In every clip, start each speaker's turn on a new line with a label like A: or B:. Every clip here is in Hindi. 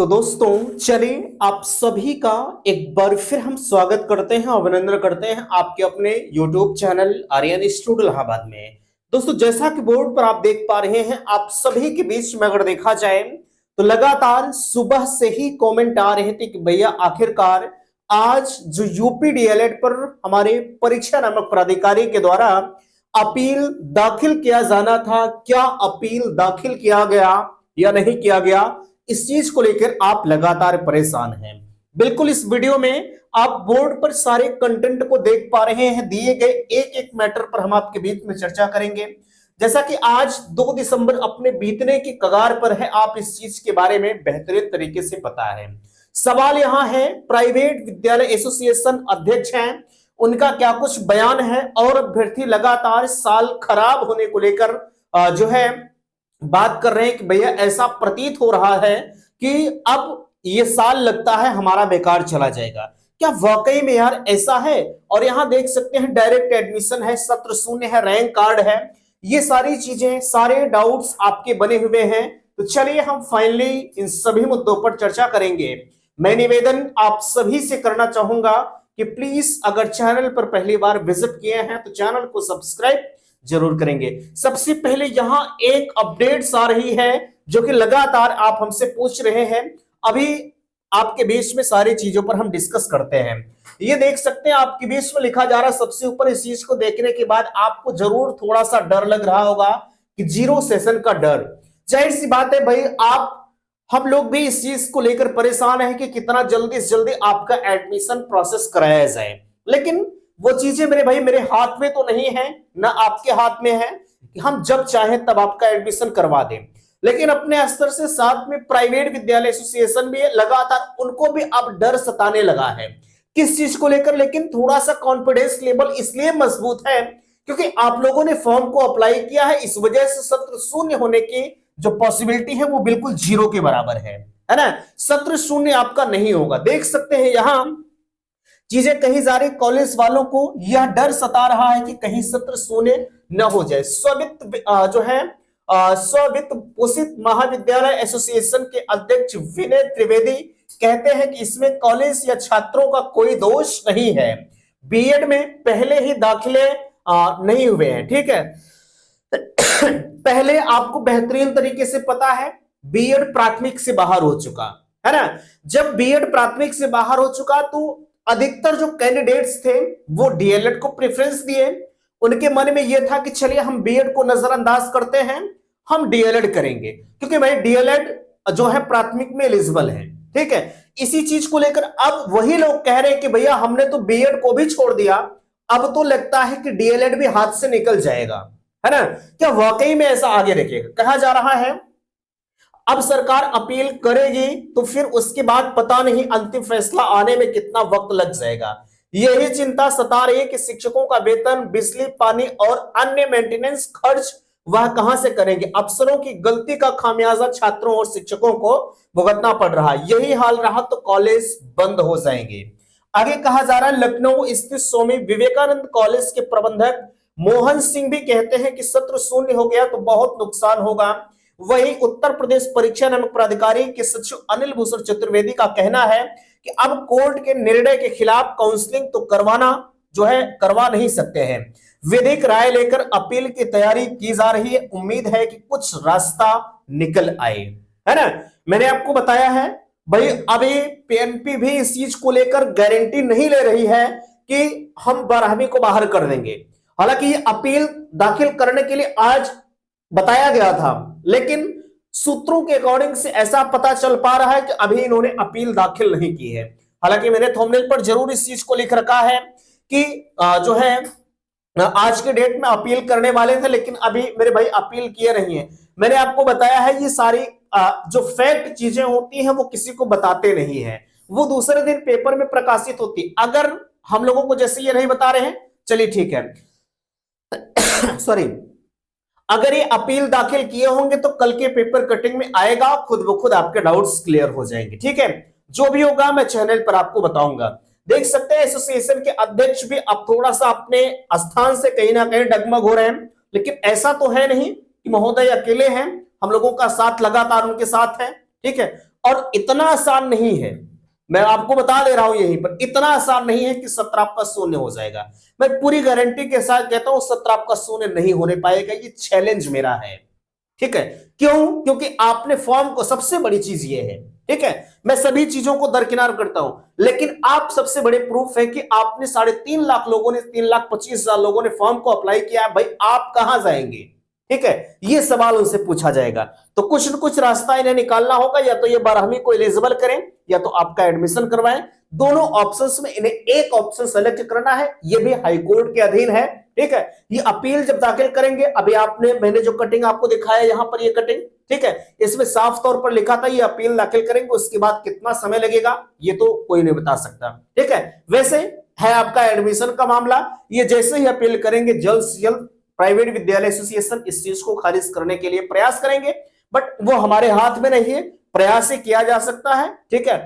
A: तो दोस्तों चलिए आप सभी का एक बार फिर हम स्वागत करते हैं, अभिनंदन करते हैं आपके अपने YouTube channel Aryan studio Allahabad में। दोस्तों जैसा कि बोर्ड पर आप देख पा रहे हैं, आप सभी के बीच में अगर देखा जाए तो लगातार सुबह से ही कमेंट आ रहे थे कि भैया आखिरकार आज जो यूपी डीएलएड पर हमारे परीक्षा नामक प्राधिकारी के द्वारा अपील दाखिल किया जाना था, क्या अपील दाखिल किया गया या नहीं किया गया, इस चीज को लेकर आप लगातार परेशान हैं। बिल्कुल इस वीडियो में आप बोर्ड पर सारे कंटेंट को देख पा रहे हैं। दिए गए एक एक मैटर पर हम आपके बीच में चर्चा करेंगे। जैसा कि आज 2 दिसंबर अपने बीतने की कगार पर है, आप इस चीज के बारे में बेहतरीन तरीके से पता है। सवाल यहां है, प्राइवेट विद्यालय एसोसिएशन अध्यक्ष हैं, उनका क्या कुछ बयान है और अभ्यर्थी लगातार साल खराब होने को लेकर जो है बात कर रहे हैं कि भैया ऐसा प्रतीत हो रहा है कि अब ये साल लगता है हमारा बेकार चला जाएगा। क्या वाकई में यार ऐसा है? और यहां देख सकते हैं डायरेक्ट एडमिशन है, सत्र शून्य है, रैंक कार्ड है, ये सारी चीजें, सारे डाउट्स आपके बने हुए हैं। तो चलिए हम फाइनली इन सभी मुद्दों पर चर्चा करेंगे। मैं निवेदन आप सभी से करना चाहूंगा कि प्लीज अगर चैनल पर पहली बार विजिट किए हैं तो चैनल को सब्सक्राइब जरूर करेंगे। सबसे पहले यहां एक अपडेट्स आ रही है जो कि लगातार आप हमसे पूछ रहे हैं, अभी आपके बीच में सारी चीजों पर हम डिस्कस करते हैं। ये देख सकते हैं आपके बीच में लिखा जा रहा है सबसे ऊपर। इस चीज को देखने के बाद आपको जरूर थोड़ा सा डर लग रहा होगा कि जीरो सेशन का डर। जाहिर सी बात है भाई, हम लोग भी इस चीज को लेकर परेशान है कि कितना जल्दी से जल्दी आपका एडमिशन प्रोसेस कराया जाए, लेकिन वो चीजें मेरे भाई मेरे हाथ में तो नहीं है, ना आपके हाथ में है कि हम जब चाहे तब आपका एडमिशन करवा दें। लेकिन अपने स्तर से साथ में प्राइवेट विद्यालय एसोसिएशन भी लगातार, उनको भी अब डर सताने लगा है किस चीज को लेकर। लेकिन थोड़ा सा कॉन्फिडेंस लेवल इसलिए मजबूत है क्योंकि आप लोगों ने फॉर्म को अप्लाई किया है, इस वजह से सत्र शून्य होने की जो पॉसिबिलिटी है वो बिल्कुल जीरो के बराबर है ना। सत्र शून्य आपका नहीं होगा। देख सकते हैं यहां चीजें कही जा रही, कॉलेज वालों को यह डर सता रहा है कि कहीं सत्र शून्य न हो जाए। जो है स्वित्त पोषित महाविद्यालय एसोसिएशन के अध्यक्ष विनय त्रिवेदी कहते हैं कि इसमें कॉलेज या छात्रों का कोई दोष नहीं है। बीएड में पहले ही दाखिले नहीं हुए हैं, ठीक है। पहले आपको बेहतरीन तरीके से पता है बीएड प्राथमिक से बाहर हो चुका है ना। जब बीएड प्राथमिक से बाहर हो चुका तो अधिकतर जो कैंडिडेट्स थे वो डीएलएड को प्रेफरेंस दिए। उनके मन में यह था कि चलिए हम बीएड को नजरअंदाज करते हैं, हम डीएलएड करेंगे क्योंकि भाई डीएलएड जो है प्राथमिक में एलिजिबल है, ठीक है। इसी चीज को लेकर अब वही लोग कह रहे हैं कि भैया हमने तो बीएड को भी छोड़ दिया, अब तो लगता है कि डीएलएड भी हाथ से निकल जाएगा, है ना। क्या वाकई में ऐसा आगे देखेगा? कहा जा रहा है अब सरकार अपील करेगी तो फिर उसके बाद पता नहीं अंतिम फैसला आने में कितना वक्त लग जाएगा। यही चिंता सता रही है कि शिक्षकों का वेतन, बिजली, पानी और अन्य मेंटेनेंस खर्च वह कहां से करेंगे। अफसरों की गलती का खामियाजा छात्रों और शिक्षकों को भुगतना पड़ रहा है। यही हाल रहा तो कॉलेज बंद हो जाएंगे। आगे कहा जा रहा है, लखनऊ स्थित स्वामी विवेकानंद कॉलेज के प्रबंधक मोहन सिंह भी कहते हैं कि सत्र शून्य हो गया तो बहुत नुकसान होगा। वही उत्तर प्रदेश परीक्षा नामक प्राधिकारी के सचिव अनिल भूषण चतुर्वेदी का कहना है कि अब कोर्ट के निर्णय के खिलाफ काउंसलिंग तो करवा नहीं सकते हैं। विधिक राय लेकर अपील की तैयारी की जा रही है। उम्मीद है कि कुछ रास्ता निकल आए, है ना। मैंने आपको बताया है भाई, अभी पीएनपी भी इस चीज को लेकर गारंटी नहीं ले रही है कि हम 12वीं को बाहर कर देंगे। हालांकि ये अपील दाखिल करने के लिए आज बताया गया था, लेकिन सूत्रों के अकॉर्डिंग से ऐसा पता चल पा रहा है कि अभी इन्होंने अपील दाखिल नहीं की है। हालांकि मैंने थंबनेल पर जरूर इस चीज को लिख रखा है कि जो है आज के डेट में अपील करने वाले थे, लेकिन अभी मेरे भाई अपील किए नहीं है। मैंने आपको बताया है ये सारी जो फैक्ट चीजें होती हैं वो किसी को बताते नहीं है, वो दूसरे दिन पेपर में प्रकाशित होती। अगर हम लोगों को जैसे ये नहीं बता रहे हैं, चलिए ठीक है सॉरी, अगर ये अपील दाखिल किए होंगे तो कल के पेपर कटिंग में आएगा, खुद ब खुद आपके डाउट्स क्लियर हो जाएंगे, ठीक है। जो भी होगा मैं चैनल पर आपको बताऊंगा। देख सकते हैं एसोसिएशन के अध्यक्ष भी अब थोड़ा सा अपने स्थान से कहीं ना कहीं डगमग हो रहे हैं, लेकिन ऐसा तो है नहीं कि महोदय अकेले हैं, हम लोगों का साथ लगातार उनके साथ है, ठीक है। और इतना आसान नहीं है, मैं आपको बता दे रहा हूं यहीं पर, इतना आसान नहीं है कि 17 आपका शून्य हो जाएगा। मैं पूरी गारंटी के साथ कहता हूं 17 आपका शून्य नहीं होने पाएगा, ये चैलेंज मेरा है। ठीक है, क्यों? क्योंकि आपने फॉर्म को, सबसे बड़ी चीज ये है, ठीक है, मैं सभी चीजों को दरकिनार करता हूं, लेकिन आप सबसे बड़े प्रूफ है कि आपने 3.5 लाख लोगों ने, 3,25,000 लोगों ने फॉर्म को अप्लाई किया, भाई आप कहां जाएंगे? ठीक है, ये सवाल उनसे पूछा जाएगा। तो कुछ न कुछ रास्ता इन्हें निकालना होगा, या तो ये 12वीं को एलिजिबल करें या तो आपका एडमिशन करवाएं। दोनों ऑप्शंस में इन्हें एक ऑप्शन सेलेक्ट करना है, ये भी हाईकोर्ट के अधीन है। ठीक है, ये अपील जब दाखिल करेंगे, अभी आपने, मैंने जो कटिंग आपको दिखाया यहां पर, ये कटिंग, ठीक है, इसमें साफ तौर पर लिखा था ये अपील दाखिल करेंगे, उसके बाद कितना समय लगेगा ये तो कोई नहीं बता सकता। ठीक है, वैसे है आपका एडमिशन का मामला, ये जैसे ही अपील करेंगे जल्द से जल्द प्राइवेट विद्यालय एसोसिएशन इस चीज को खारिज करने के लिए प्रयास करेंगे, बट वो हमारे हाथ में नहीं है, प्रयास ही किया जा सकता है। ठीक है,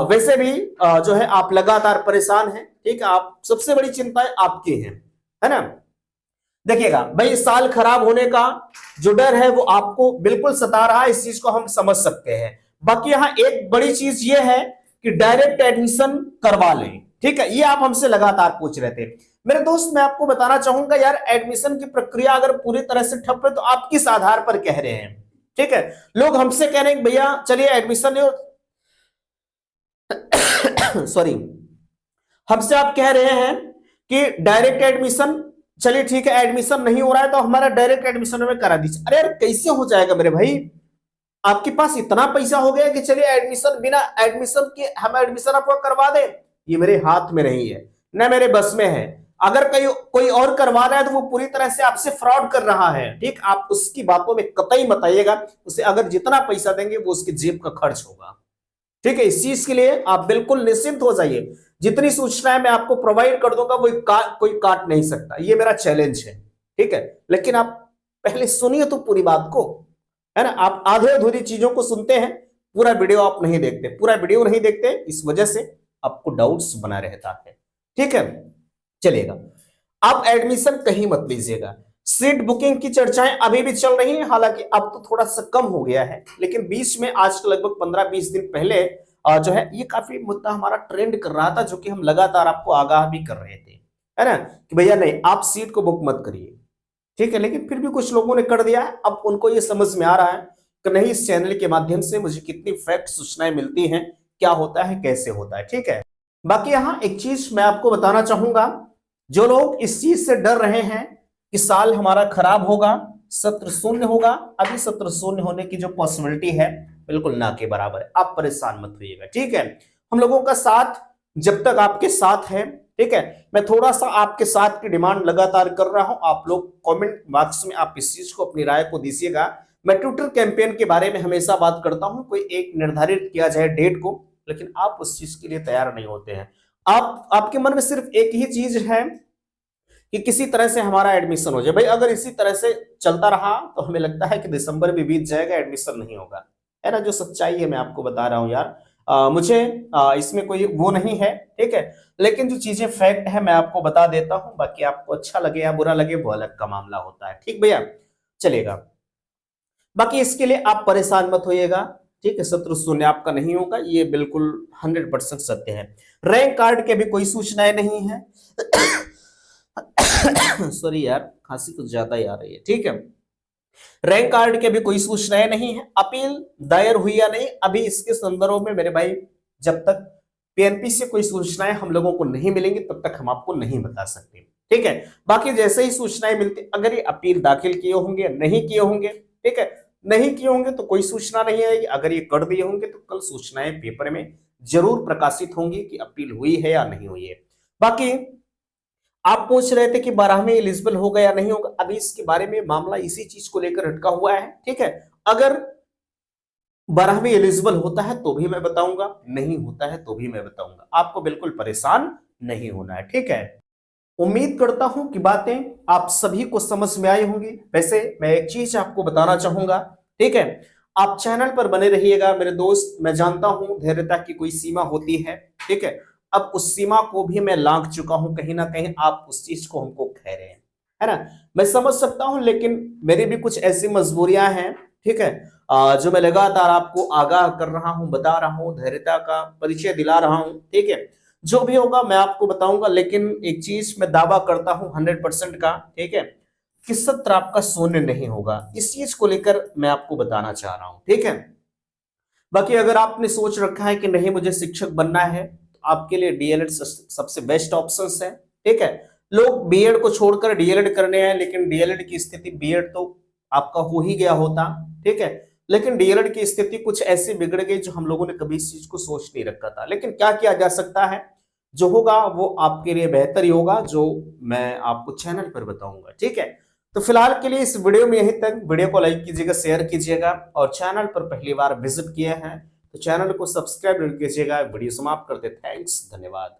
A: वैसे भी जो है आप लगातार परेशान हैं। ठीक है, आप, सबसे बड़ी चिंताएं आपकी हैं, है ना। देखिएगा भाई, साल खराब होने का जो डर है वो आपको बिल्कुल सता रहा है, इस चीज को हम समझ सकते हैं। बाकी यहां एक बड़ी चीज ये है कि डायरेक्ट एडमिशन करवा लें। ठीक है, ये आप हमसे लगातार पूछ रहे थे मेरे दोस्त, मैं आपको बताना चाहूंगा यार, एडमिशन की प्रक्रिया अगर पूरी तरह से ठप है तो आप किस आधार पर कह रहे हैं? ठीक है, लोग हमसे कह रहे हैं भैया चलिए एडमिशन, सॉरी, हमसे आप कह रहे हैं कि डायरेक्ट एडमिशन, चलिए ठीक है, एडमिशन नहीं हो रहा है तो हमारा डायरेक्ट एडमिशन में करा दीजिए। अरे यार कैसे हो जाएगा मेरे भाई, आपके पास इतना पैसा हो गया कि चलिए एडमिशन, बिना एडमिशन के हम एडमिशन आपको करवा दें? ये मेरे हाथ में नहीं है, न मेरे बस में है। अगर कोई और करवा रहा है तो वो पूरी तरह से आपसे फ्रॉड कर रहा है। ठीक, आप उसकी बातों में कतई मत आइएगा, उसे अगर जितना पैसा देंगे वो उसकी जेब का खर्च होगा। ठीक है, इस चीज के लिए आप बिल्कुल निश्चिंत हो जाइए, जितनी सूचनाएं मैं आपको प्रोवाइड कर दूंगा वो कोई काट नहीं सकता, ये मेरा चैलेंज है। ठीक है, लेकिन आप पहले सुनिए तो पूरी बात को, है ना। आप आधे अधूरी चीजों को सुनते हैं, पूरा वीडियो आप नहीं देखते, पूरा वीडियो नहीं देखते, इस वजह से आपको डाउट्स बना रहता है। ठीक है, चलेगा, आप एडमिशन कहीं मत लीजिएगा। सीट बुकिंग की चर्चाएं अभी भी चल रही हैं, हालांकि अब तो थोड़ा सा कम हो गया है, लेकिन बीच में आज के लगभग 15-20 दिन पहले जो है ये काफी मुद्दा हमारा ट्रेंड कर रहा था, जो कि हम लगातार आपको आगाह भी कर रहे थे, है ना, कि भैया नहीं, आप सीट को बुक मत करिए। ठीक है, लेकिन फिर भी कुछ लोगों ने कर दिया है। अब उनको ये समझ में आ रहा है कि नहीं, इस चैनल के माध्यम से मुझे कितनी फैक्ट सूचनाएं मिलती हैं, क्या होता है, कैसे होता है। ठीक है, बाकी यहां एक चीज मैं आपको बताना चाहूंगा, जो लोग इस चीज से डर रहे हैं कि साल हमारा खराब होगा, सत्र शून्य होगा, अभी सत्र शून्य होने की जो पॉसिबिलिटी है बिल्कुल ना के बराबर है, आप परेशान मत होइएगा। ठीक है, हम लोगों का साथ जब तक आपके साथ है, ठीक है, मैं थोड़ा सा आपके साथ की डिमांड लगातार कर रहा हूं, आप लोग कमेंट बॉक्स में आप इस चीज को, अपनी राय को दीजिएगा। मैं ट्विटर कैंपेन के बारे में हमेशा बात करता हूं, कोई एक निर्धारित किया जाए डेट को, लेकिन आप उस चीज के लिए तैयार नहीं होते हैं। आपके मन में सिर्फ एक ही चीज है कि किसी तरह से हमारा एडमिशन हो जाए। भाई अगर इसी तरह से चलता रहा तो हमें लगता है कि दिसंबर भी बीत जाएगा, एडमिशन नहीं होगा, है ना। जो सच्चाई है मैं आपको बता रहा हूं यार, मुझे इसमें कोई वो नहीं है। ठीक है, लेकिन जो चीजें फैक्ट है मैं आपको बता देता हूं, बाकी आपको अच्छा लगे या बुरा लगे वो अलग का मामला होता है। ठीक भैया, चलेगा, बाकी इसके लिए आप परेशान मत होइएगा। ठीक है, सत्र शून्य आपका नहीं होगा, ये बिल्कुल 100% सत्य है। रैंक कार्ड के भी कोई सूचनाएं नहीं है। सॉरी यार, खांसी कुछ ज्यादा ही आ रही है। ठीक है, रैंक कार्ड के भी कोई सूचनाएं नहीं है, अपील दायर हुई या नहीं अभी इसके संदर्भ में मेरे भाई, जब तक पीएनपी से कोई सूचनाएं हम लोगों को नहीं मिलेंगी तब तक हम आपको नहीं बता सकते। ठीक है, बाकी जैसे ही सूचनाएं मिलती, अगर ये अपील दाखिल किए होंगे, नहीं किए होंगे, ठीक है, नहीं किए होंगे तो कोई सूचना नहीं आएगी, अगर ये कर दिए होंगे तो कल सूचनाएं पेपर में जरूर प्रकाशित होंगी कि अपील हुई है या नहीं हुई है। बाकी आप पूछ रहे थे कि 12वीं एलिजिबल होगा या नहीं होगा, अभी इसके बारे में मामला इसी चीज को लेकर अटका हुआ है। ठीक है, अगर 12वीं एलिजिबल होता है तो भी मैं बताऊंगा, नहीं होता है तो भी मैं बताऊंगा, आपको बिल्कुल परेशान नहीं होना है। ठीक है, उम्मीद करता हूं कि बातें आप सभी को समझ में आई होंगी। वैसे मैं एक चीज आपको बताना चाहूंगा, ठीक है, आप चैनल पर बने रहिएगा मेरे दोस्त। मैं जानता हूं धैर्यता की कोई सीमा होती है, ठीक है, अब उस सीमा को भी मैं लांघ चुका हूं, कहीं ना कहीं आप उस चीज को हमको कह रहे हैं, है ना, मैं समझ सकता हूं, लेकिन मेरी भी कुछ ऐसी मजबूरियां हैं, ठीक है। जो मैं लगातार आपको आगाह कर रहा हूं, बता रहा हूं, धैर्यता का परिचय दिला रहा हूं, ठीक है। जो भी होगा मैं आपको बताऊंगा, लेकिन एक चीज मैं दावा करता हूं 100% का, ठीक है, कि सत्र आपका शून्य नहीं होगा। इस चीज को लेकर मैं आपको बताना चाह रहा हूं, ठीक है। बाकी अगर आपने सोच रखा है कि नहीं मुझे शिक्षक बनना है, तो आपके लिए डीएलएड सबसे बेस्ट ऑप्शन है, ठीक है। लोग बीएड को छोड़कर डीएलएड करने हैं, लेकिन डीएलएड की स्थिति बीएड तो आपका हो ही गया होता, ठीक है। लेकिन डीएलएड की स्थिति कुछ ऐसी बिगड़ गई जो हम लोगों ने कभी इस चीज को सोच नहीं रखा था। लेकिन क्या किया जा सकता है, जो होगा वो आपके लिए बेहतर ही होगा, जो मैं आपको चैनल पर बताऊंगा, ठीक है। तो फिलहाल के लिए इस वीडियो में यहीं तक। वीडियो को लाइक कीजिएगा, शेयर कीजिएगा, और चैनल पर पहली बार विजिट किए हैं तो चैनल को सब्सक्राइब कीजिएगा। वीडियो समाप्त करते, थैंक्स, धन्यवाद।